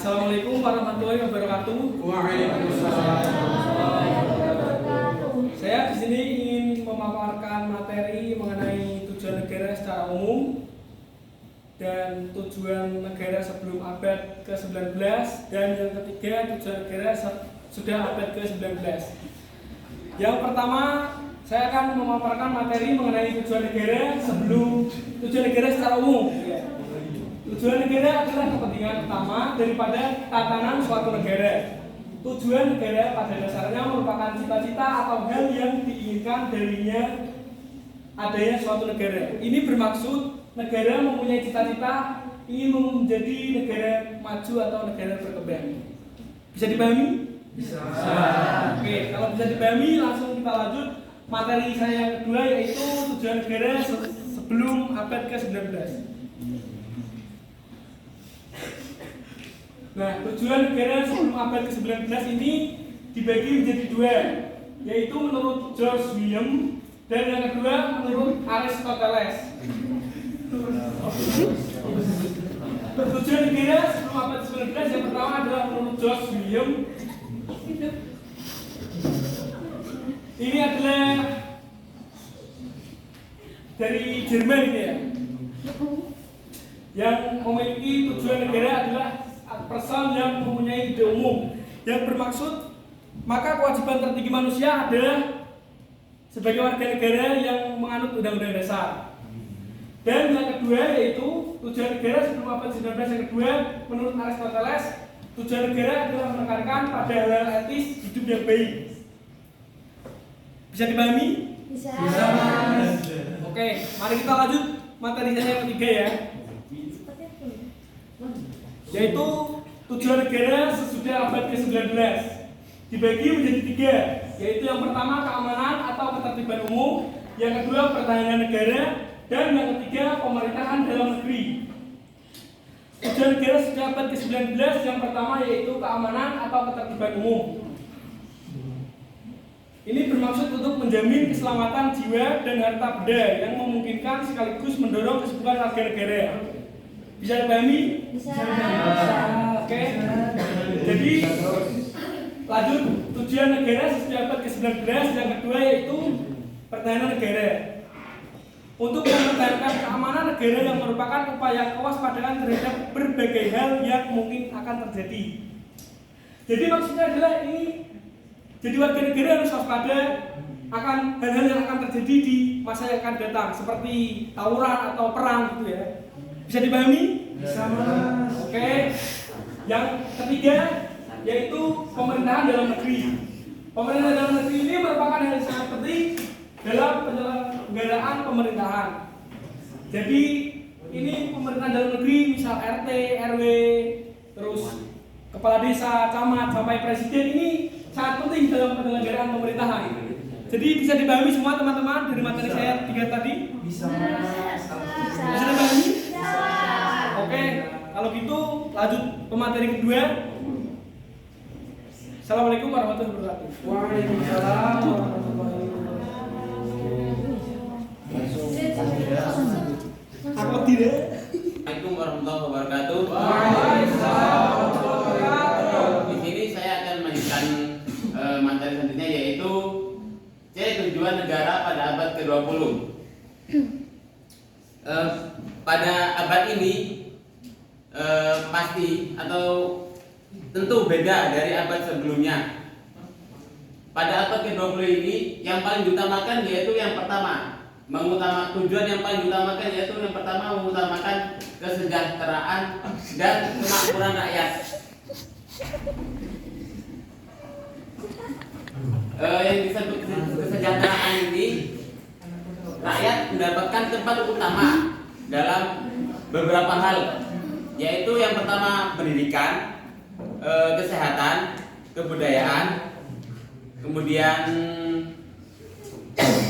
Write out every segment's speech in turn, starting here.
Assalamualaikum warahmatullahi wabarakatuh. Waalaikumsalam. Saya di sini ingin memaparkan materi mengenai tujuan negara secara umum dan tujuan negara sebelum abad ke-19, dan yang ketiga tujuan negara sudah abad ke-19. Yang pertama, saya akan memaparkan materi mengenai tujuan negara sebelum tujuan negara secara umum. Tujuan negara adalah kepentingan utama daripada tatanan suatu negara. Tujuan negara pada dasarnya merupakan cita-cita atau hal yang diinginkan darinya adanya suatu negara. Ini bermaksud negara mempunyai cita-cita ingin menjadi negara maju atau negara berkembang. Bisa dipahami? Bisa. Oke, kalau bisa dipahami langsung kita lanjut materi saya yang kedua, yaitu tujuan negara sebelum abad ke-19. Nah, tujuan negara sebelum abad ke-19 ini dibagi menjadi dua, yaitu menurut George William dan yang kedua menurut Aristoteles. Tujuan negara sebelum abad ke-19 yang pertama adalah menurut George William. Ini adalah dari Jerman ini ya. Yang memiliki tujuan negara adalah person yang mempunyai ide umum yang bermaksud maka kewajiban tertinggi manusia adalah sebagai warga negara yang menganut undang-undang dasar. Dan yang kedua yaitu tujuan negara sebelum abad 19 yang kedua menurut Aristoteles, tujuan negara adalah menekankan pada hal etis hidup yang baik. Bisa dipahami? Bisa. Oke, mari kita lanjut materi saya yang ketiga ya, yaitu tujuan negara sesudah abad ke-19 dibagi menjadi tiga, yaitu yang pertama keamanan atau ketertiban umum, yang kedua pertahanan negara, dan yang ketiga pemerintahan dalam negeri. Tujuan negara sesudah abad ke-19 yang pertama yaitu keamanan atau ketertiban umum. Ini bermaksud untuk menjamin keselamatan jiwa dan harta benda yang memungkinkan sekaligus mendorong kesuburan warga negara. Bisa dipahami? Bisa. Oke. Jadi lanjut, tujuan negara sesudah abad ke-19 yang kedua yaitu pertahanan negara. Untuk mempertahankan keamanan negara yang merupakan upaya kewaspadaan terhadap berbagai hal yang mungkin akan terjadi. Jadi maksudnya adalah ini, jadi warga negara harus waspada akan hal-hal yang akan terjadi di masa yang akan datang, seperti tawuran atau perang gitu ya. Bisa dipahami? Bisa, Mas. Oke. Yang ketiga yaitu pemerintahan dalam negeri. Pemerintahan dalam negeri ini merupakan hal yang sangat penting dalam penyelenggaraan pemerintahan. Jadi ini pemerintahan dalam negeri, misal RT, RW, terus kepala desa, camat, sampai presiden, ini sangat penting dalam penyelenggaraan pemerintahan. Jadi bisa dipahami semua teman-teman dari materi saya tiga tadi? Bisa, Mas. Bisa dipahami? Oke, kalau gitu lanjut ke materi kedua. Assalamualaikum warahmatullahi wabarakatuh. Waalaikumsalam. Aku tidak. Assalamualaikum warahmatullahi wabarakatuh. Di sini saya akan melanjutkan materi selanjutnya, yaitu tujuan negara pada abad ke-20. Pada abad ini pasti atau tentu beda dari abad sebelumnya. Pada abad ke-20 ini yang paling diutamakan yaitu yang pertama, tujuan yang paling diutamakan yaitu yang pertama mengutamakan kesejahteraan dan kemakmuran rakyat. Yang disebut kesejahteraan ini, rakyat mendapatkan tempat utama dalam beberapa hal, yaitu yang pertama pendidikan, kesehatan, kebudayaan, kemudian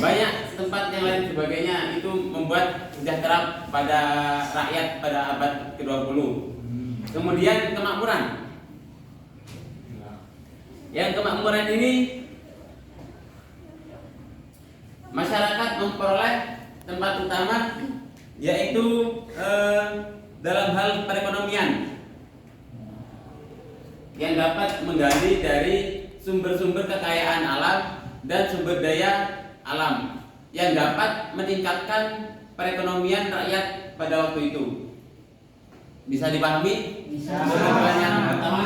banyak tempat yang lain sebagainya. Itu membuat sejahtera pada rakyat pada abad ke-20. Kemudian kemakmuran. Yang kemakmuran ini masyarakat memperoleh tempat utama, yaitu dalam hal perekonomian. yang dapat menggali dari sumber-sumber kekayaan alam dan sumber daya alam yang dapat meningkatkan perekonomian rakyat pada waktu itu. Bisa dipahami? Bisa. Tujuan yang pertama.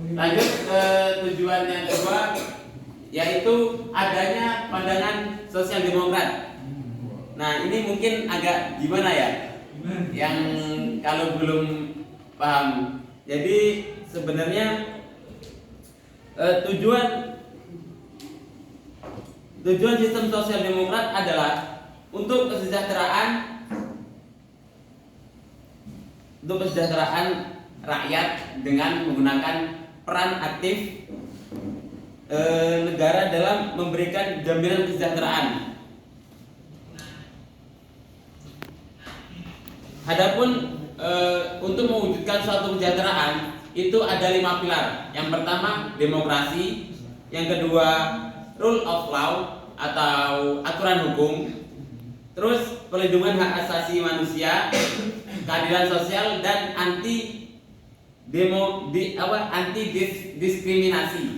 Lanjut ke tujuan yang kedua, yaitu adanya pandangan sosial demokrat. Nah, ini mungkin agak gimana ya? Yang kalau belum paham. Jadi sebenarnya tujuan sistem sosial demokrat adalah untuk kesejahteraan rakyat dengan menggunakan peran aktif negara dalam memberikan jaminan kesejahteraan. Adapun untuk mewujudkan suatu kesejahteraan itu ada 5 pilar. Yang pertama demokrasi, yang kedua rule of law atau aturan hukum, terus perlindungan hak asasi manusia, keadilan sosial, dan anti diskriminasi.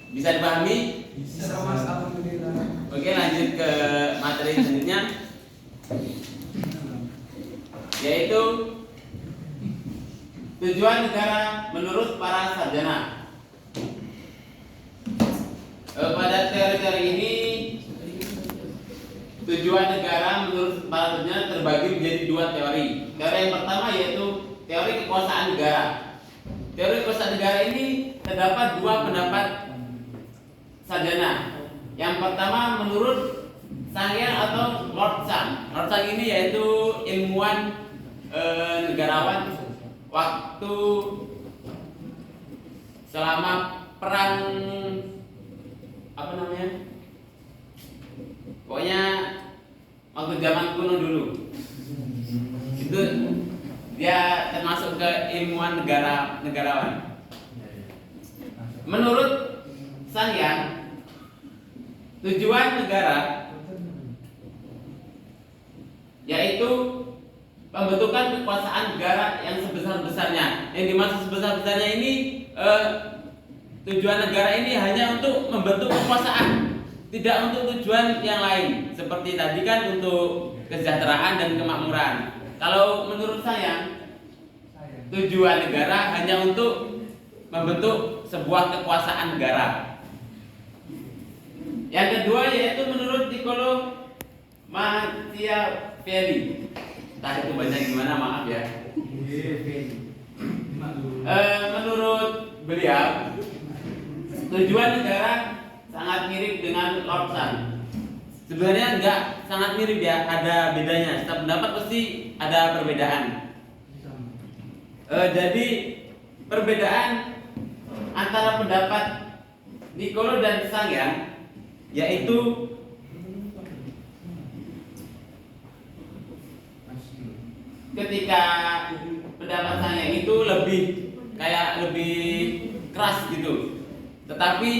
Bisa dipahami? Bisa Mas, alhamdulillah. Oke, lanjut ke materi selanjutnya, yaitu tujuan negara menurut para sarjana. Pada teori-teori ini, tujuan negara menurut para sarjana terbagi menjadi 2 teori. Teori yang pertama yaitu teori kekuasaan negara. Teori kekuasaan negara ini terdapat 2 pendapat sarjana. Yang pertama menurut Sang-Hyang atau Lord Sang. Lord Sang ini yaitu ilmuwan negarawan waktu selama perang pokoknya waktu zaman kuno dulu. Itu dia termasuk ke ilmuwan negarawan. Menurut Sang-Hyang, tujuan negara yaitu pembentukan kekuasaan negara yang sebesar-besarnya. Yang dimaksud sebesar-besarnya ini tujuan negara ini hanya untuk membentuk kekuasaan, tidak untuk tujuan yang lain. Seperti tadi kan untuk kesejahteraan dan kemakmuran. Kalau menurut saya, tujuan negara hanya untuk membentuk sebuah kekuasaan negara. Yang kedua yaitu menurut Niccolo Machiavelli. Entah itu banyak gimana, maaf ya. Menurut beliau, tujuan negara sangat mirip dengan Lord Sang. Sebenarnya enggak sangat mirip ya, ada bedanya. Setiap pendapat pasti ada perbedaan. Jadi perbedaan antara pendapat Niccolo dan Sang-Hyang yaitu ketika pendapat Sang-Hyang itu lebih keras gitu. Tetapi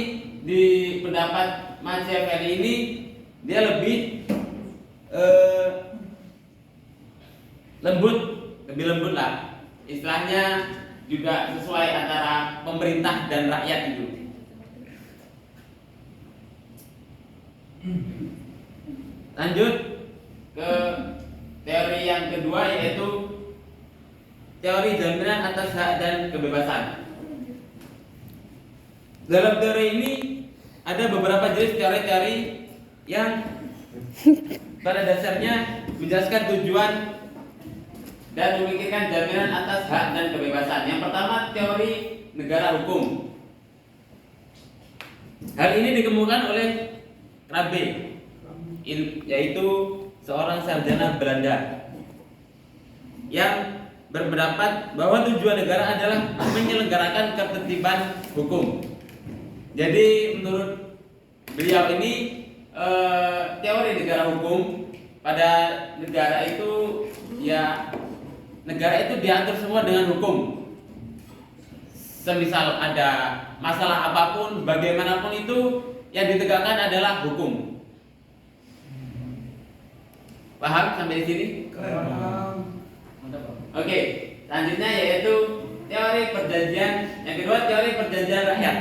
di pendapat Machiavelli ini dia lebih lebih lembut lah. Istilahnya juga sesuai antara pemerintah dan rakyat itu. Lanjut ke teori yang kedua yaitu teori jaminan atas hak dan kebebasan. Dalam teori ini ada beberapa jenis teori-teori yang pada dasarnya menjelaskan tujuan dan memikirkan jaminan atas hak dan kebebasan. Yang pertama, teori negara hukum. Hal ini dikemukakan oleh Krabbe, yaitu seorang sarjana Belanda yang berpendapat bahwa tujuan negara adalah menyelenggarakan ketertiban hukum. Jadi menurut beliau ini teori negara hukum pada negara itu ya negara itu diatur semua dengan hukum. Semisal ada masalah apapun, bagaimanapun itu yang ditegakkan adalah hukum. Paham sampai di sini? Keren. Oke, selanjutnya yaitu teori perjanjian, yang kedua teori perjanjian rakyat.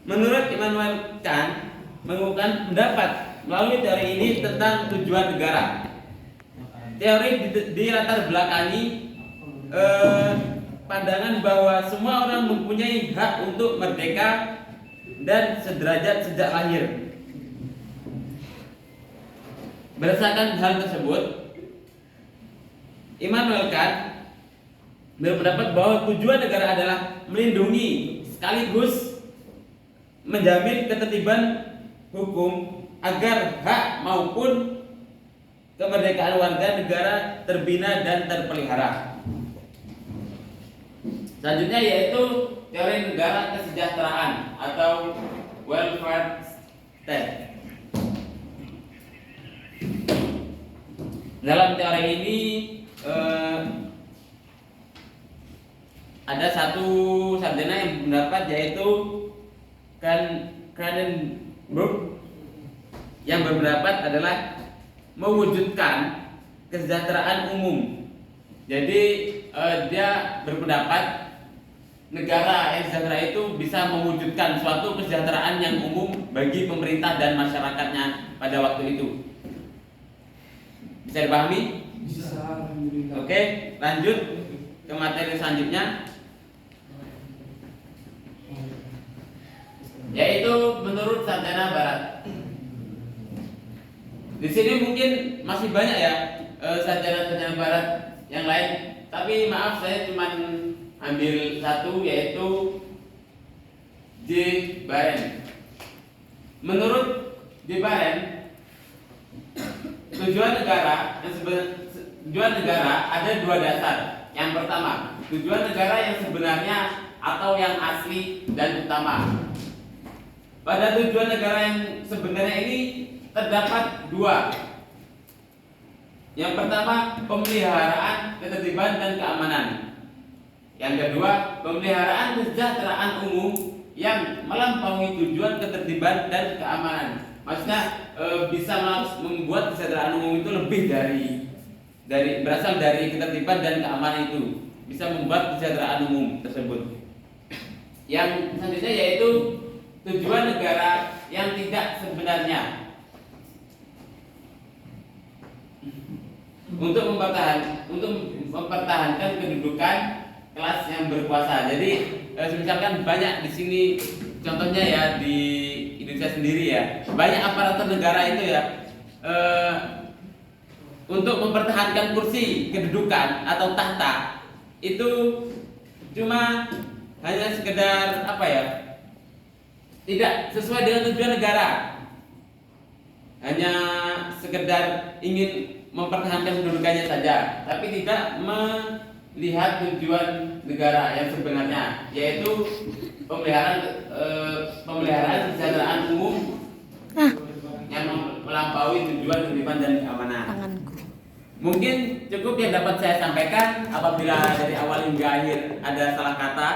Menurut Immanuel Kant mengungkapkan pendapat melalui teori ini tentang tujuan negara. Teori dilatar belakangi pandangan bahwa semua orang mempunyai hak untuk merdeka dan sederajat sejak lahir. Berdasarkan hal tersebut, Immanuel Kant berpendapat bahwa tujuan negara adalah melindungi sekaligus menjamin ketertiban hukum agar hak maupun kemerdekaan warga negara terbina dan terpelihara. Selanjutnya yaitu teori negara kesejahteraan atau welfare state. Dalam teori ini ada satu sarjana yang berpendapat yaitu Cronenberg yang berpendapat adalah mewujudkan kesejahteraan umum. Jadi dia berpendapat negara yang sejahtera itu bisa mewujudkan suatu kesejahteraan yang umum bagi pemerintah dan masyarakatnya pada waktu itu. Bisa dipahami? Bisa, alhamdulillah. Oke, lanjut ke materi selanjutnya, yaitu menurut sarjana barat. Di sini mungkin masih banyak ya sarjana-sarjana barat yang lain, tapi maaf saya cuma ambil satu yaitu J. Barren. Menurut J. Barren, tujuan negara ada dua dasar. Yang pertama, tujuan negara yang sebenarnya atau yang asli dan utama. Pada tujuan negara yang sebenarnya ini terdapat dua. Yang pertama, pemeliharaan ketertiban dan keamanan. Yang kedua, pemeliharaan kesejahteraan umum yang melampaui tujuan ketertiban dan keamanan. Maksudnya bisa membuat kesejahteraan umum itu lebih dari berasal dari ketertiban dan keamanan itu, bisa membuat kesejahteraan umum tersebut. Yang selanjutnya yaitu tujuan negara yang tidak sebenarnya untuk mempertahankan kedudukan kelas yang berkuasa. Jadi misalkan banyak di sini contohnya ya di Indonesia sendiri ya, banyak aparatur negara itu ya untuk mempertahankan kursi kedudukan atau tahta itu cuma hanya sekedar apa ya, tidak sesuai dengan tujuan negara, hanya sekedar ingin mempertahankan kedudukannya saja, tapi tidak melihat tujuan negara yang sebenarnya, yaitu pemeliharaan kesejahteraan umum yang melampaui tujuan ketertiban dan keamanan. Mungkin cukup yang dapat saya sampaikan. Apabila dari awal hingga akhir ada salah kata,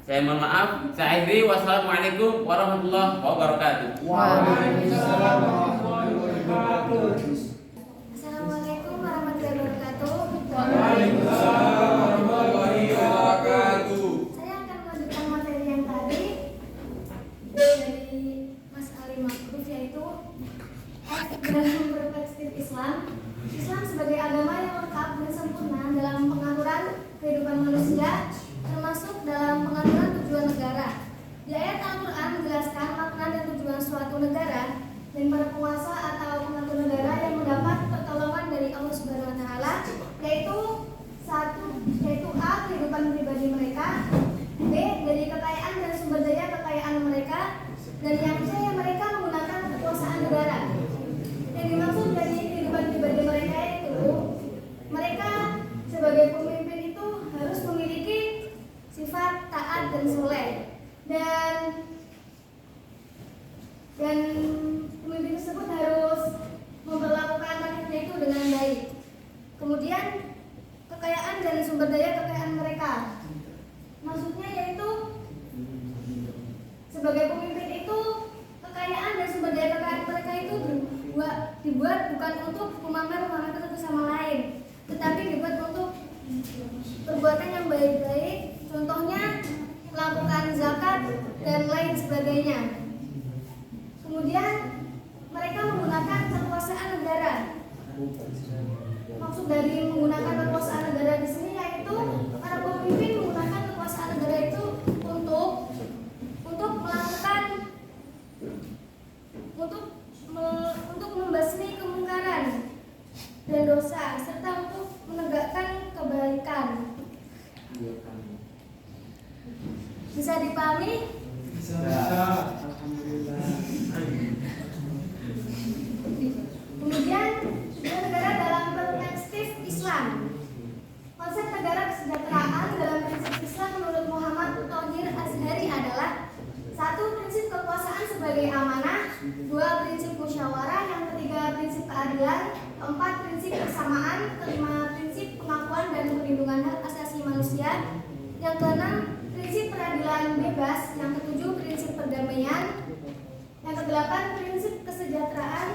saya mohon maaf. Saya akhiri. Wassalamualaikum warahmatullahi wabarakatuh. Waalaikumsalam warahmatullahi wabarakatuh. Assalamualaikum warahmatullahi wabarakatuh. Waalaikumsalam warahmatullahi wabarakatuh. Saya akan melanjutkan materi yang tadi dari Mas Ali Makruf, yaitu dalam perspektif Islam. Islam sebagai agama yang lengkap dan sempurna dalam pengaturan kehidupan manusia, termasuk dalam pengaturan tujuan negara. Di ayat Al-Quran menjelaskan makna dan tujuan suatu negara dan para penguasa atau pengatur negara yang mendapat pertolongan dari Allah Subhanahu Wa Taala, yaitu A. kehidupan pribadi mereka, B. dari kekayaan dan sumber daya kekayaan mereka, dan yang C. mereka menggunakan kekuasaan negara. Yang dimaksud dari kehidupan pribadi mereka itu, mereka sebagai pemimpin itu harus memiliki sifat taat dan soleh, dan pemimpin tersebut harus memperlakukan rakyatnya itu dengan baik. Kemudian kekayaan dan sumber daya kekayaan mereka, maksudnya yaitu sebagai pemimpin itu kekayaan dan sumber daya kekayaan mereka itu dibuat bukan untuk memamer satu sama lain, tetapi dibuat untuk perbuatan yang baik-baik, contohnya melakukan zakat dan lain sebagainya. Kemudian mereka menggunakan kekuasaan negara. Maksud dari menggunakan kekuasaan negara di sini yaitu para pemimpin menggunakan kekuasaan negara itu untuk melakukan untuk membasmi kemungkaran dan dosa serta untuk menegakkan kebaikan. Bisa dipahami? Bisa. Alhamdulillah. Kemudian negara dalam perspektif Islam. Konsep negara kesejahteraan dalam prinsip Islam menurut Muhammad Thohir Azhari adalah: 1. Prinsip kekuasaan sebagai amanah, 2. Prinsip musyawarah, yang ketiga prinsip keadilan, 4. Prinsip kesamaan, kelima prinsip pengakuan dan perlindungan hak asasi manusia, yang keenam prinsip peradilan bebas, yang ketujuh prinsip perdamaian, yang kedelapan prinsip kesejahteraan,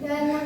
dan yang